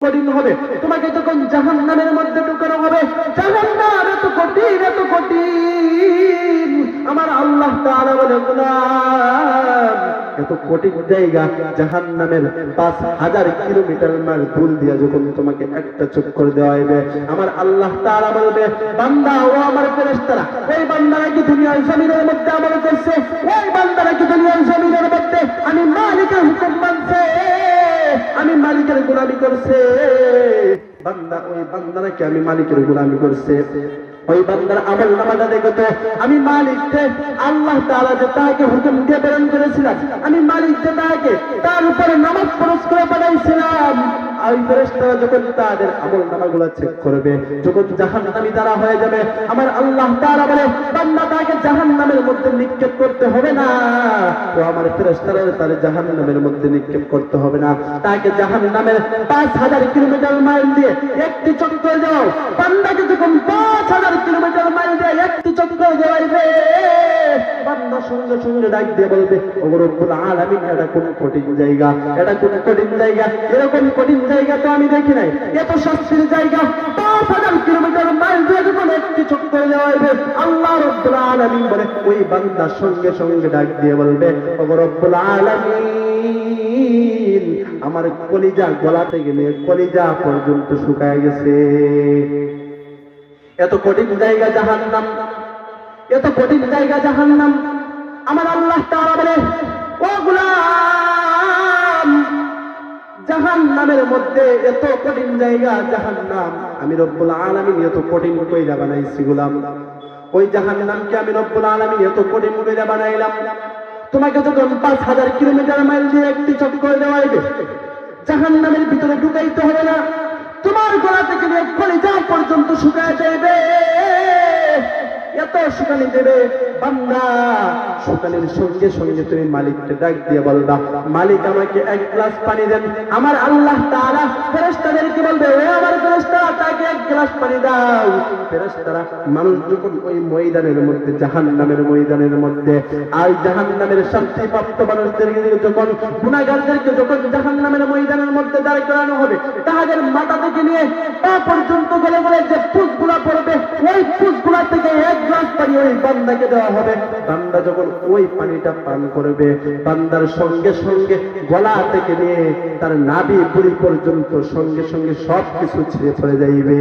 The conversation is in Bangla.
কঠিন হবে। তোমাকে যখন জাহান্নামের মধ্যে ঢুকানো হবে, জাহান্নাম এত কঠিন, এত কঠিন। আমার আল্লাহ তাআলা বলে, গোলাম, এত কঠিন জায়গা জাহান্নামের 5000 কিলোমিটার মাইল দূর দিয়ে যখন তোমাকে একটা চক্কর দেওয়া হবে, আমার আল্লাহ তাআলা বলবে, বান্দা, ও আমার ফেরেশতারা, ওই বান্দারা কি দুনিয়ার জমিনের মধ্যে আমল করছে? ওই বান্দারা কি দুনিয়ার জমিনের মধ্যে আমি মালিকের হুকুম মানছে, আমি মালিকের গোলামি করছে? বান্দা, ওই বান্দারাকে আমি মালিকের গোলামি করছে। ওই বান্দার আমল নামাটা দেখো তো, আমি মালিককে, আল্লাহ তাআলা যে তাকে হুকুম দিয়ে প্রেরণ করেছিলাম, আমি মালিক যে তাকে তার উপরে নামাজ ফরজ করে পাঠাইছিলাম, ওই ফেরেশতারা যখন তাদের আমল নামাগুলো চেক করবে, যখন জাহান্নামী তারা হয়ে যাবে, আমার আল্লাহ তাআলা বলে, বান্দা, তাকে জাহান্নামের মধ্যে নিক্ষেপ করতে হবে না। তো আমার ফেরেশতারা তার জাহান্নামের মধ্যে নিক্ষেপ করতে হবে না, তাকে জাহান্নামের 5000 কিলোমিটার মাইল দিয়ে একটি চক্কর দাও। বান্দাকে যখন 5000 কিলোমিটার মাইল দিয়ে একটি চক্কর দেওয়াইবে, বান্দা সঙ্গে সঙ্গে ডাক দিয়ে বলবে, ও রব্বুল আলামিন, এটা কোন কঠিন জায়গা, এটা কোন কঠিন জায়গা, এরকম কঠিন জায়গা তো আমি দেখি নাই, এত শাস্তির জায়গা। 5000 কিলোমিটার মাইল দিয়ে যখন একটি চক্কর দেওয়াইবে, আল্লাহ রব্বুল আলামিন বলে, ওই বান্দা সঙ্গে সঙ্গে ডাক দিয়ে বলবে, ও রব্বুল আলামিন, আমার কলিজা গলা থেকে নিয়ে কলিজা পর্যন্ত শুকায় গেছে। এত কঠিন জায়গা জাহান্নাম, এত কঠিন জায়গা জাহান্নাম। আমার আল্লাহ তাআলা বলে, ও গোলাম, জাহান্নামের মধ্যে এত কঠিন জায়গা জাহান্নাম, আমি রব্বুল আলামিন এত কঠিন কইরা বানাইছি গোলাম। ওই জাহান্নামকে আমি রব্বুল আলামিন এত কঠিন কইরা বানাইলাম, তোমাকে যখন 5000 কিলোমিটার মাইল দিয়ে একটি চক্কর দেওয়া হবে, জাহান্নামের ভিতরে ঢুকাইতে হবে না, তোমার গলা থেকে নিয়ে কলিজা পর্যন্ত শুকায় যাবে, এত শুকানি দেবে। বান্দা, শুকানির সঙ্গে সঙ্গে তুমি মালিককে ডাক দিয়ে বলবা, মালিক, আমাকে এক গ্লাস পানি দেন। আমার আল্লাহ তাআলা ফেরেশতাদেরকে বলবে, ও আমার ফেরেশতারা, তাকে এক গ্লাস পানি দাও। ফেরেশতারা, মানুষ যখন ওই ময়দানের মধ্যে, জাহান্নামের ময়দানের মধ্যে, আর জাহান্নামের শাস্তিপ্রাপ্ত মানুষদেরকে যখন, গুনাহগারদেরকে যখন জাহান্নামের ময়দানের মধ্যে দাঁড় করানো হবে, তাদের মাথা থেকে নিয়ে পা পর্যন্ত গলে গলে যে ফুসগুলা পড়বে, ওই ফুসগুলা থেকে এক গ্লাস পানি ওই বান্দাকে দেওয়া হবে। বান্দা যখন ওই পানিটা পান করবে, বান্দার সঙ্গে সঙ্গে গলা থেকে নিয়ে তার নাভি বুড়ি পর্যন্ত সঙ্গে সঙ্গে সবকিছু ছিঁড়ে পড়ে যাইবে।